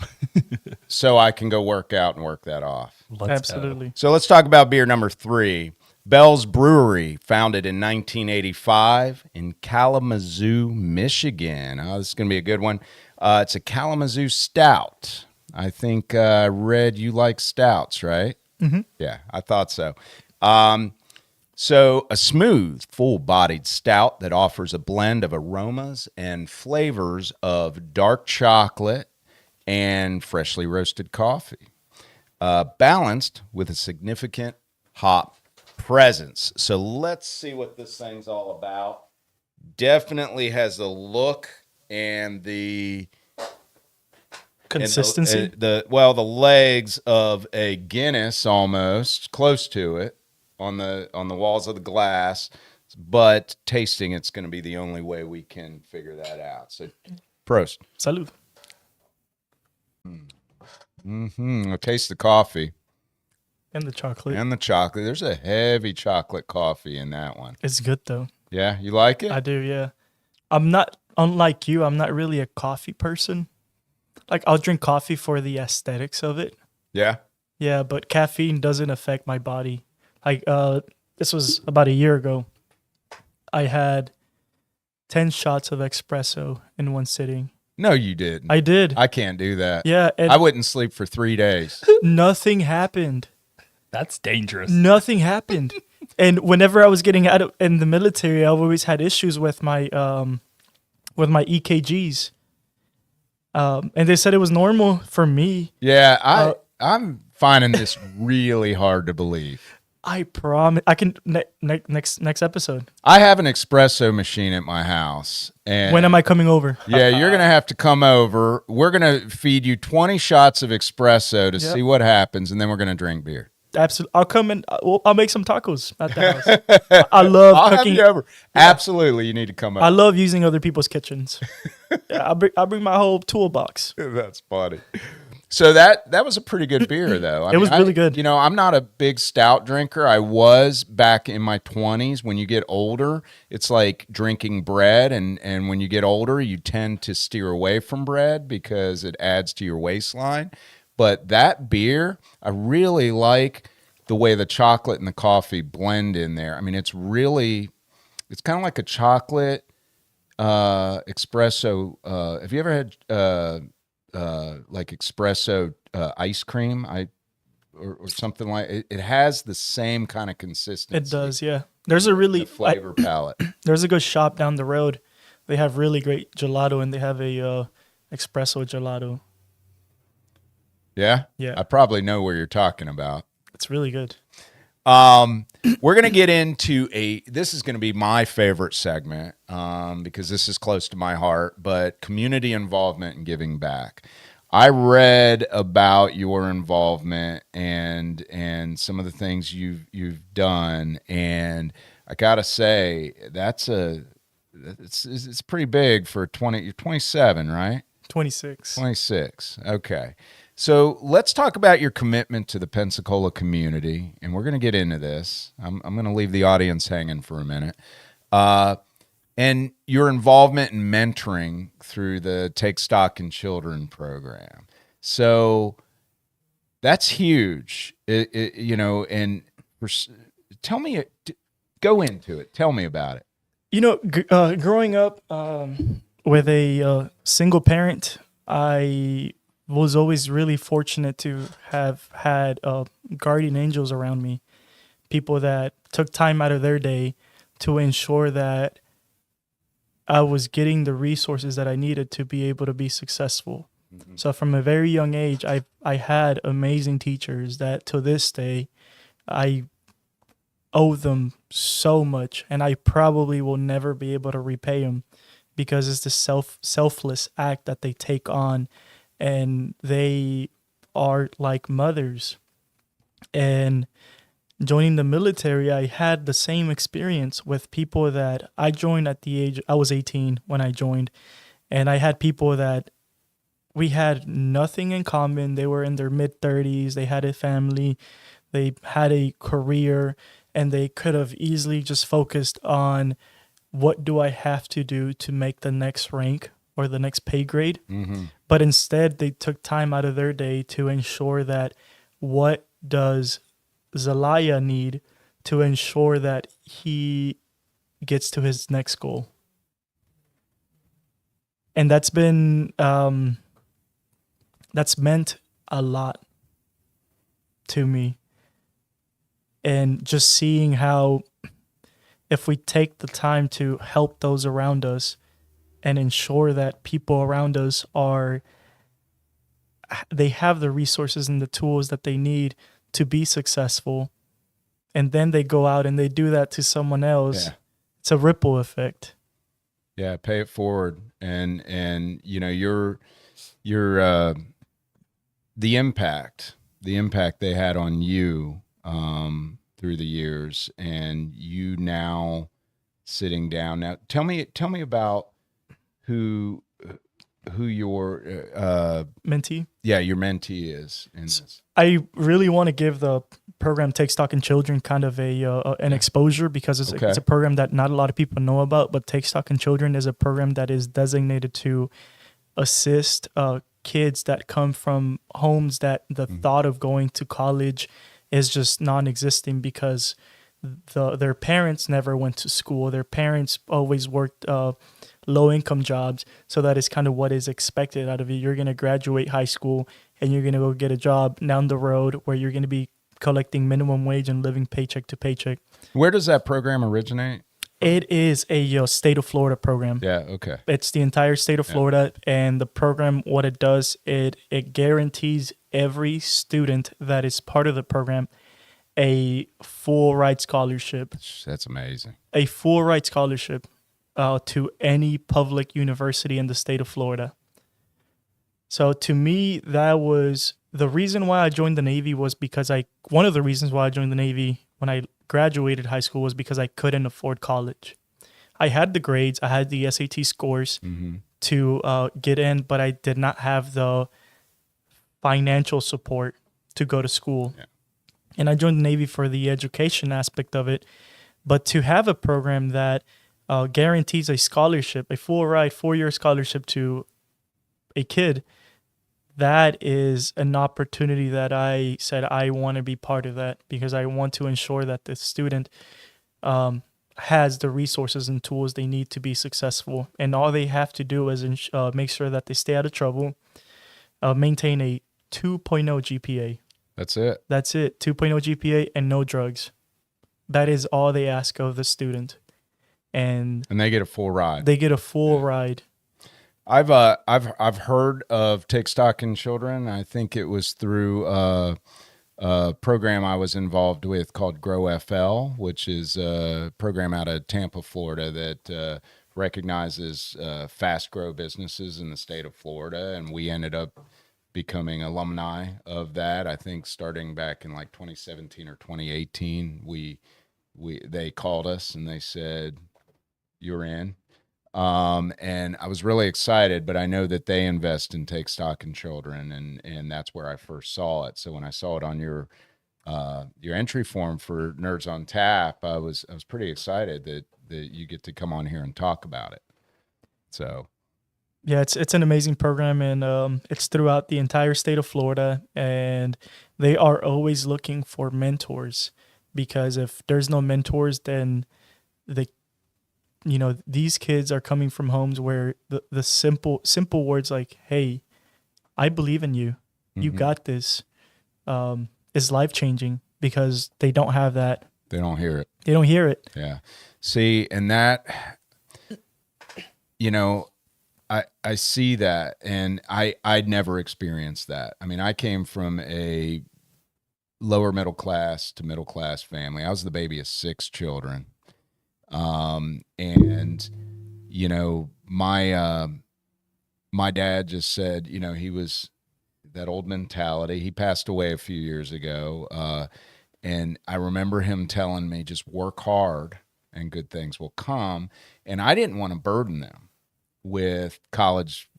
So I can go work out and work that off. Absolutely. Go. So let's talk about beer number 3. Bell's Brewery, founded in 1985 in Kalamazoo, Michigan. Oh, this is going to be a good one. It's a Kalamazoo Stout. I think I read you like stouts, right? Mm-hmm. Yeah, I thought so. So a smooth, full-bodied stout that offers a blend of aromas and flavors of dark chocolate and freshly roasted coffee, balanced with a significant hop presence. So let's see what this thing's all about. Definitely has the look and the consistency. The legs of a Guinness, almost close to it. On the walls of the glass, but tasting it's going to be the only way we can figure that out. So, prost. Salud. I taste the coffee And the chocolate. There's a heavy chocolate coffee in that one. It's good though. Yeah, you like it? I do, yeah. Unlike you, I'm not really a coffee person. Like, I'll drink coffee for the aesthetics of it. Yeah. Yeah, but caffeine doesn't affect my body. Like, this was about a year ago. I had 10 shots of espresso in one sitting. No, you didn't. I did. I can't do that. Yeah. And I wouldn't sleep for 3 days. nothing happened. That's dangerous. Nothing happened. And whenever I was getting out of in the military, I always had issues with my EKGs. And they said it was normal for me. Yeah, I'm finding this really hard to believe. I promise. I can next episode. I have an espresso machine at my house. And When am I coming over? yeah, you're going to have to come over. We're going to feed you 20 shots of espresso to Yep. see what happens, and then we're going to drink beer. Absolutely. I'll come in. I'll make some tacos at the house. I love I'll have cooking. you over. Absolutely, you need to come over. I love using other people's kitchens. Yeah, I bring my whole toolbox. That's funny. So that was a pretty good beer, though. It was really good. You know, I'm not a big stout drinker. I was back in my 20s. When you get older, it's like drinking bread, and when you get older, you tend to steer away from bread because it adds to your waistline. But that beer, I really like the way the chocolate and the coffee blend in there. I mean, it's kind of like a chocolate espresso. Have you ever had like espresso ice cream? Or something like it. It has the same kind of consistency. It does, yeah. There's a really The flavor palette. there's a good shop down the road. They have really great gelato, and they have a espresso gelato. Yeah? Yeah. I probably know where you're talking about. It's really good. We're going to get into this is going to be my favorite segment because this is close to my heart, but community involvement and giving back. I read about your involvement and some of the things you've done, and I got to say it's pretty big for 20. You're 27, right? 26. 26. Okay. So let's talk about your commitment to the Pensacola community, and we're going to get into this. I'm going to leave the audience hanging for a minute. And your involvement in mentoring through the Take Stock in Children program. So that's huge. Tell me, go into it. Tell me about it. You know, growing up with a single parent, I was always really fortunate to have had guardian angels around me, people that took time out of their day to ensure that I was getting the resources that I needed to be able to be successful. Mm-hmm. So from a very young age, I had amazing teachers that to this day, I owe them so much, and I probably will never be able to repay them because it's the selfless act that they take on, and they are like mothers. And joining the military, I had the same experience with people that I joined at the age, I was 18 when I joined, and I had people that we had nothing in common. They were in their mid-30s, they had a family, they had a career, and they could have easily just focused on what do I have to do to make the next rank or the next pay grade. Mm-hmm. But instead, they took time out of their day to ensure that what does Zelaya need to ensure that he gets to his next goal. And that's been, that's meant a lot to me. And just seeing how if we take the time to help those around us and ensure that people around us they have the resources and the tools that they need to be successful, and then they go out and they do that to someone else, It's a ripple effect. Yeah, pay it forward. And you know, your the impact they had on you through the years, and you now sitting down. Now tell me about who your mentee. Yeah, your mentee is in this. I really want to give the program Take Stock in Children kind of an exposure because it's a program that not a lot of people know about. But Take Stock in Children is a program that is designated to assist kids that come from homes that the thought of going to college is just non-existent because their parents never went to school. Their parents always worked low-income jobs, so that is kind of what is expected out of you. You're going to graduate high school, and you're going to go get a job down the road where you're going to be collecting minimum wage and living paycheck to paycheck. Where does that program originate? It is a state of Florida program. Yeah, okay. It's the entire state of Florida, and the program, what it does, it guarantees every student that is part of the program a full ride scholarship, That's amazing. a full ride scholarship to any public university in the state of Florida. So to me, that was the reason why I joined the Navy was because one of the reasons why I joined the Navy when I graduated high school was because I couldn't afford college. I had the grades, I had the SAT scores to get in, but I did not have the financial support to go to school. Yeah. And I joined the Navy for the education aspect of it. But to have a program that guarantees a scholarship, a full ride 4-year scholarship to a kid, that is an opportunity that I said I want to be part of that, because I want to ensure that the student has the resources and tools they need to be successful. And all they have to do is make sure that they stay out of trouble, maintain a 2.0 GPA. That's it. That's it. 2.0 GPA and no drugs. That is all they ask of the student. And they get a full ride. They get a full ride. I've heard of Take Stock in Children. I think it was through a program I was involved with called Grow FL, which is a program out of Tampa, Florida, that recognizes fast grow businesses in the state of Florida, and we ended up becoming alumni of that. I think starting back in like 2017 or 2018, they called us and they said, "You're in." And I was really excited, but I know that they invest in Take Stock in Children, and that's where I first saw it. So when I saw it on your entry form for Nerds on Tap, I was pretty excited that you get to come on here and talk about it. So yeah, it's an amazing program, and it's throughout the entire state of Florida, and they are always looking for mentors, because if there's no mentors, then these kids are coming from homes where the simple words like, "Hey, I believe in you. You got this," is life-changing, because they don't have that. they don't hear it. They don't hear it. Yeah. See, and that, I see that, and I'd never experienced that. I mean, I came from a lower middle class to middle class family. I was the baby of 6 children. And my dad just said, he was that old mentality. He passed away a few years ago. And I remember him telling me, just work hard and good things will come. And I didn't want to burden them with college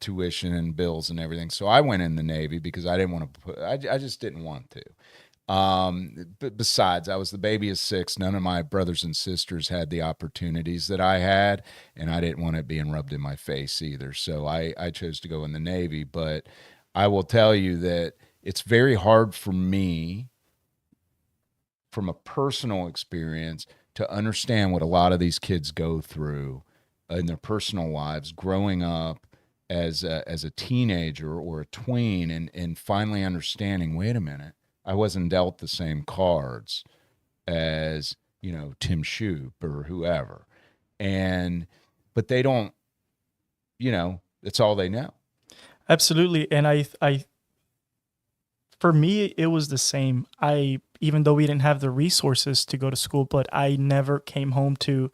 tuition and bills and everything. So I went in the Navy because I didn't want to I just didn't want to. But besides, I was the baby of 6. None of my brothers and sisters had the opportunities that I had, and I didn't want it being rubbed in my face either. So I chose to go in the Navy. But I will tell you that it's very hard for me, from a personal experience, to understand what a lot of these kids go through in their personal lives, growing up as a teenager or a tween, and finally understanding, wait a minute, I wasn't dealt the same cards as, Tim Shoup or whoever. But they don't, it's all they know. Absolutely. And I for me, it was the same. Even though we didn't have the resources to go to school, but I never came home to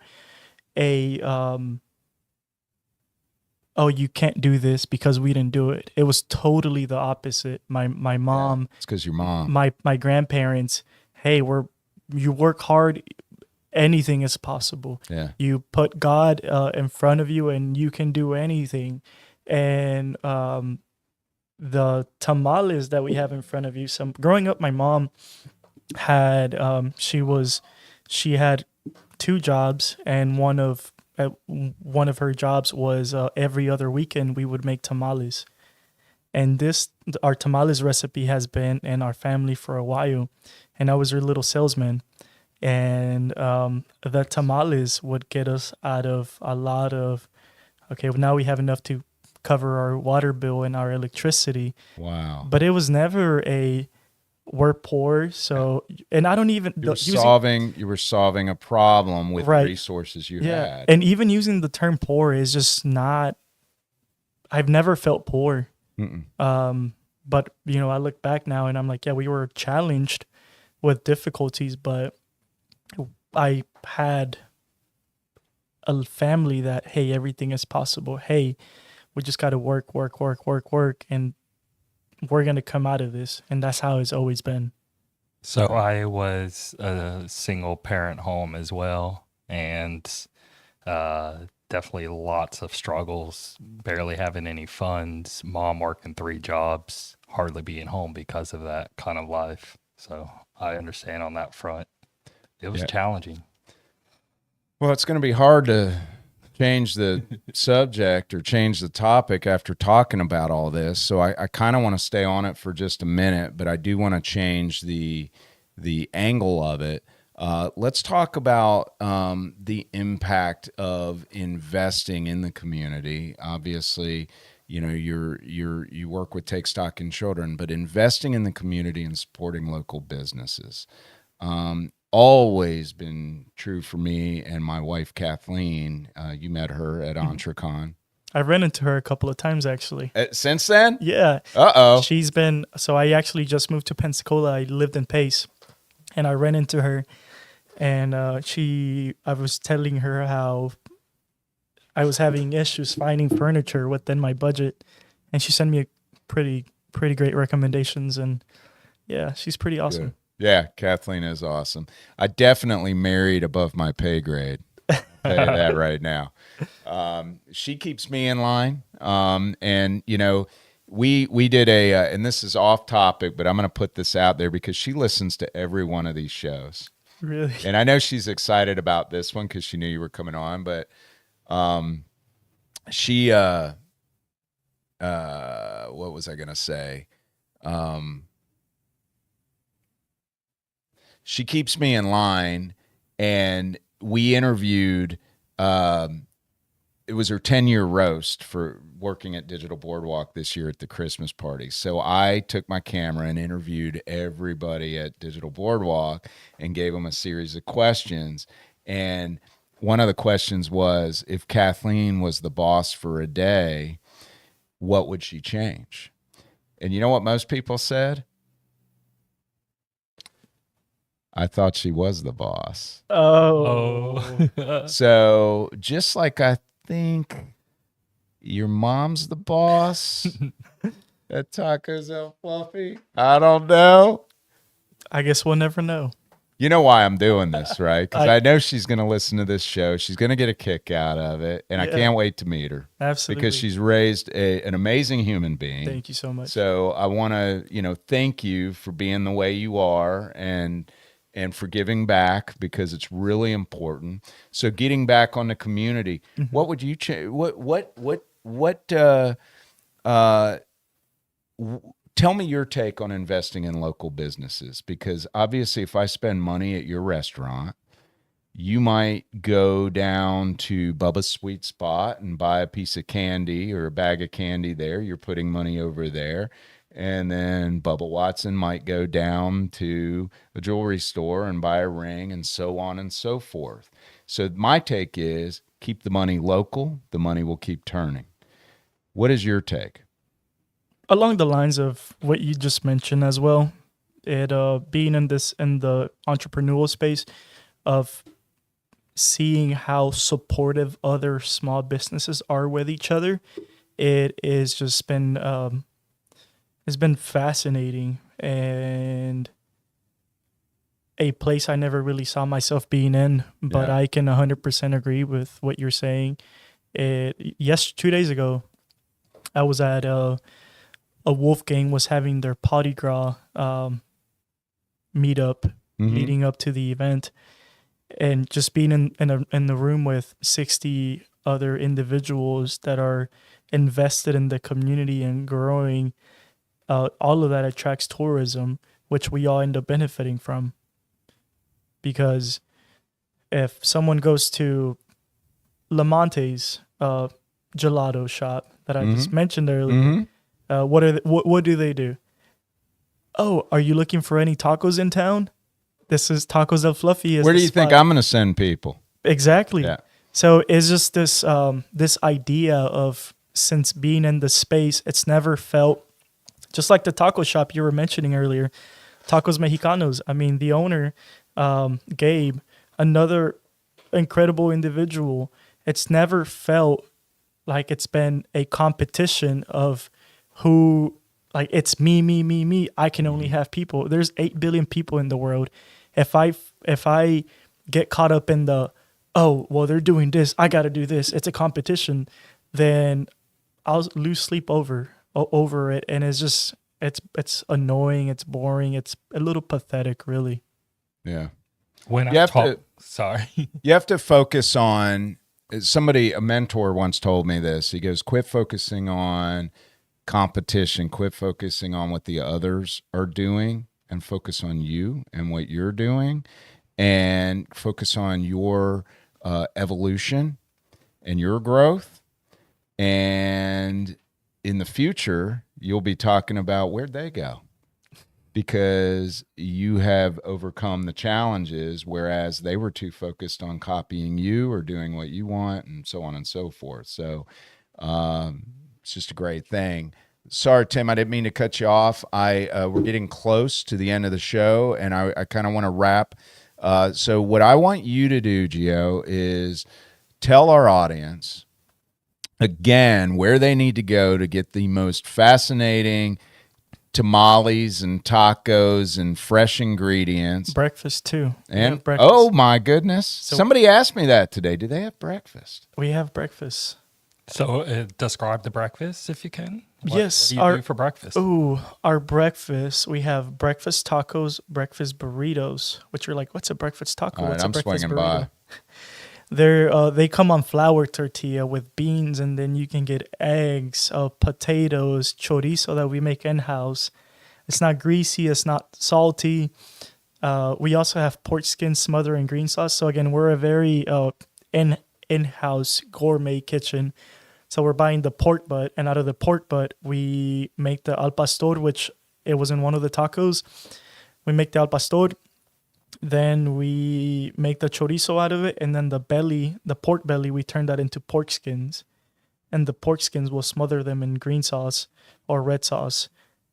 oh, you can't do this because we didn't do it. It was totally the opposite. My mom. Yeah, it's because your mom. My grandparents. Hey, you work hard. Anything is possible. Yeah. You put God in front of you, and you can do anything. And the tamales that we have in front of you. Growing up, my mom had she had 2 jobs, and one of her jobs was every other weekend we would make tamales. And our tamales recipe has been in our family for a while, and I was her little salesman. And the tamales would get us out of a lot of, okay, well, now we have enough to cover our water bill and our electricity. Wow. But it was never we're poor, so, and I don't even... You were solving a problem with resources you had. And even using the term poor is just not... I've never felt poor. But, I look back now and I'm like, yeah, we were challenged with difficulties, but I had a family that, hey, everything is possible. Hey, we just got to work, and we're going to come out of this. And that's how it's always been. So I was a single parent home as well, and definitely lots of struggles, barely having any funds, mom working 3 jobs, hardly being home because of that kind of life. So I understand on that front. It was challenging. Well, it's going to be hard to change the subject or change the topic after talking about all this. So I kind of want to stay on it for just a minute, but I do want to change the angle of it. Let's talk about the impact of investing in the community. Obviously, you know, you work with Take Stock in Children, but investing in the community and supporting local businesses. Always been true for me and my wife, Kathleen. You met her at Entrecon. I ran into her a couple of times, actually. Since then? Yeah. Uh-oh. So I actually just moved to Pensacola. I lived in Pace, and I ran into her, and I was telling her how I was having issues finding furniture within my budget, and she sent me a pretty great recommendations, and yeah, she's pretty awesome. Good. Yeah, Kathleen is awesome. I definitely married above my pay grade. I'll tell you that right now. She keeps me in line. And, you know, we did and this is off topic, but I'm going to put this out there because she listens to every one of these shows. Really? And I know she's excited about this one because she knew you were coming on, but she, what was I going to say? She keeps me in line, and we interviewed, it was her 10-year roast for working at Digital Boardwalk this year at the Christmas party. So I took my camera and interviewed everybody at Digital Boardwalk and gave them a series of questions. And one of the questions was, if Kathleen was the boss for a day, what would she change? And you know what most people said? I thought she was the boss. Oh. So just like I think your mom's the boss at Tacos El Fluffy, I don't know. I guess we'll never know. You know why I'm doing this, right? Because I know she's going to listen to this show. She's going to get a kick out of it, and I can't wait to meet her. Absolutely. Because she's raised an amazing human being. Thank you so much. So I want to, thank you for being the way you are and for giving back, because it's really important. So getting back on the community, what would you change? Tell me your take on investing in local businesses, because obviously if I spend money at your restaurant, you might go down to Bubba's Sweet Spot and buy a piece of candy or a bag of candy there. You're putting money over there. And then Bubba Watson might go down to a jewelry store and buy a ring, and so on and so forth. So my take is keep the money local. The money will keep turning. What is your take? Along the lines of what you just mentioned as well, being in the entrepreneurial space of seeing how supportive other small businesses are with each other, it is just been it's been fascinating and a place I never really saw myself being in, but I can 100% agree with what you're saying. 2 days ago, I was at a Wolfgang was having their Potty Gras meetup leading up to the event, and just being in the room with 60 other individuals that are invested in the community and growing. All of that attracts tourism, which we all end up benefiting from. Because if someone goes to Lamonte's gelato shop that I just mentioned earlier, what do they do? Oh, are you looking for any tacos in town? This is Tacos El Fluffy. Where do you think I'm going to send people? Exactly. Yeah. So it's just this idea of, since being in the space, it's never felt, just like the taco shop you were mentioning earlier, Tacos Mexicanos. I mean, the owner, Gabe, another incredible individual. It's never felt like it's been a competition of who, like, it's me, me, me, me. I can only have people. There's 8 billion people in the world. If I get caught up in the, oh, well, they're doing this, I got to do this, it's a competition, then I'll lose sleep over it. And it's just, it's annoying. It's boring. It's a little pathetic, really. Yeah. When You I have talk, to- sorry. You have to focus on a mentor once told me this. He goes, quit focusing on competition, quit focusing on what the others are doing, and focus on you and what you're doing, and focus on your evolution and your growth. And in the future, you'll be talking about where'd they go, because you have overcome the challenges, whereas they were too focused on copying you or doing what you want, and so on and so forth. So it's just a great thing. Sorry, Tim, I didn't mean to cut you off. We're getting close to the end of the show, and I kind of want to wrap. So what I want you to do, Geo, is tell our audience, again, where they need to go to get the most fascinating tamales and tacos and fresh ingredients. Breakfast too. We And have breakfast. oh my goodness, somebody asked me that today. Do they have breakfast? We have breakfast. So describe the breakfast if you can. Yes, What do you do for breakfast? Ooh, our breakfast. We have breakfast tacos, breakfast burritos, which are like, what's a breakfast taco? All right, What's I'm a breakfast swinging burrito? by. They come on flour tortilla with beans, and then you can get eggs, potatoes, chorizo that we make in house. It's not greasy, it's not salty. We also have pork skin smother and green sauce. So again, we're a very in-house gourmet kitchen. So we're buying the pork butt, and out of the pork butt, we make the al pastor, which it was in one of the tacos. We make the al pastor. Then we make the chorizo out of it, and then the belly, the pork belly, we turn that into pork skins. And the pork skins, will smother them in green sauce or red sauce.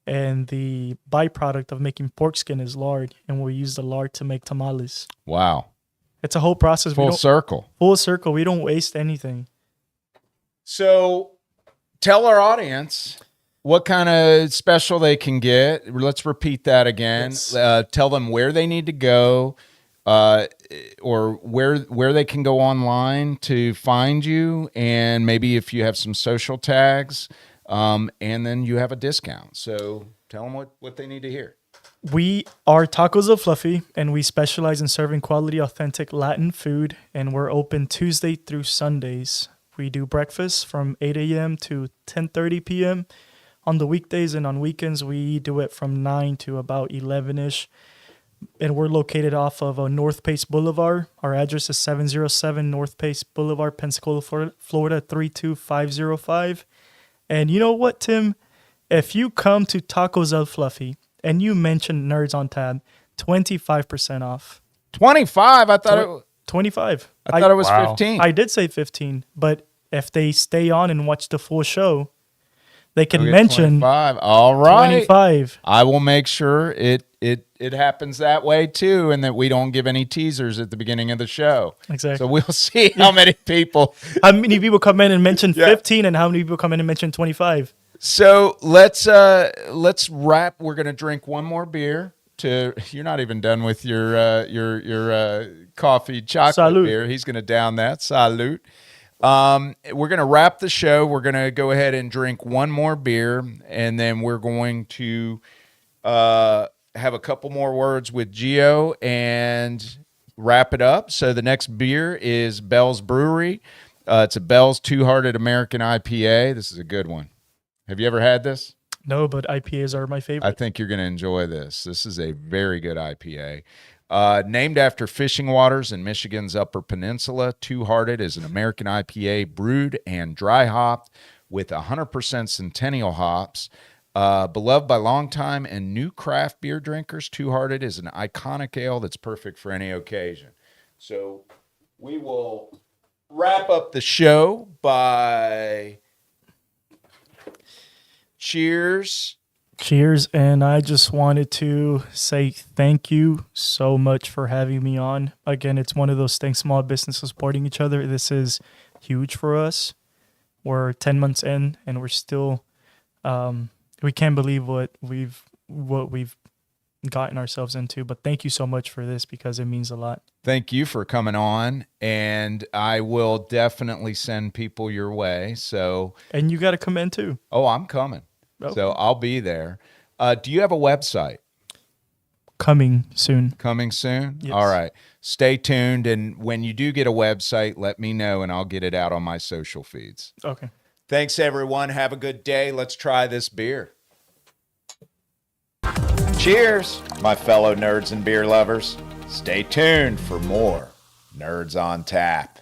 And the byproduct of making pork skin is lard, and we use the lard to make tamales. Wow. It's a whole process. Full circle. Full circle. We don't waste anything. So tell our audience what kind of special they can get. Let's repeat that again. Yes. Tell them where they need to go, or where they can go online to find you, and maybe if you have some social tags, and then you have a discount. So tell them what they need to hear. We are Tacos of Fluffy, and we specialize in serving quality, authentic Latin food, and we're open Tuesday through Sundays. We do breakfast from 8 a.m. to 10:30 p.m. On the weekdays, and on weekends, we do it from 9 to about 11-ish. And we're located off of North Pace Boulevard. Our address is 707 North Pace Boulevard, Pensacola, Florida 32505. And you know what, Tim? If you come to Tacos El Fluffy and you mention Nerds on Tab, 25% off. 25. I thought 25. I thought it was Wow. 15. I did say 15, but if they stay on and watch the full show, they can Okay, mention 25. All right. 25. I will make sure it happens that way too, and that we don't give any teasers at the beginning of the show. Exactly. So we'll see how many people. How many people come in and mention Yeah. 15, and how many people come in and mention 25? So let's wrap. We're gonna drink one more beer. You're not even done with your coffee chocolate Salud. beer. He's gonna down that. Salute. We're gonna wrap the show. We're gonna go ahead and drink one more beer, and then we're going to have a couple more words with Geo and wrap it up. So the next beer is Bell's Brewery. It's a Bell's Two-Hearted American IPA. This is a good one. Have you ever had this? No, but IPAs are my favorite. I think you're going to enjoy this. This is a very good IPA. Named after fishing waters in Michigan's Upper Peninsula, Two-Hearted is an American IPA brewed and dry hopped with 100% Centennial hops. Beloved by longtime and new craft beer drinkers, Two-Hearted is an iconic ale that's perfect for any occasion. So we will wrap up the show by cheers Cheers. And I just wanted to say thank you so much for having me on. Again, it's one of those things, small businesses supporting each other. This is huge for us. We're 10 months in and we're still, we can't believe what we've gotten ourselves into. But thank you so much for this because it means a lot. Thank you for coming on, and I will definitely send people your way. So, And you got to come in too. oh, I'm coming. Okay. So I'll be there. Do you have a website? Coming soon. Coming soon? Yes. All right. Stay tuned. And when you do get a website, let me know and I'll get it out on my social feeds. Okay. Thanks, everyone. Have a good day. Let's try this beer. Cheers, my fellow nerds and beer lovers. Stay tuned for more Nerds on Tap.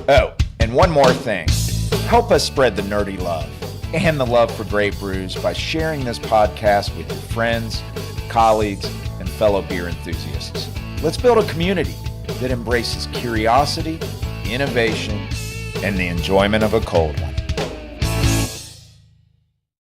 Oh, and one more thing. Help us spread the nerdy love and the love for great brews by sharing this podcast with your friends, colleagues, and fellow beer enthusiasts. Let's build a community that embraces curiosity, innovation, and the enjoyment of a cold one.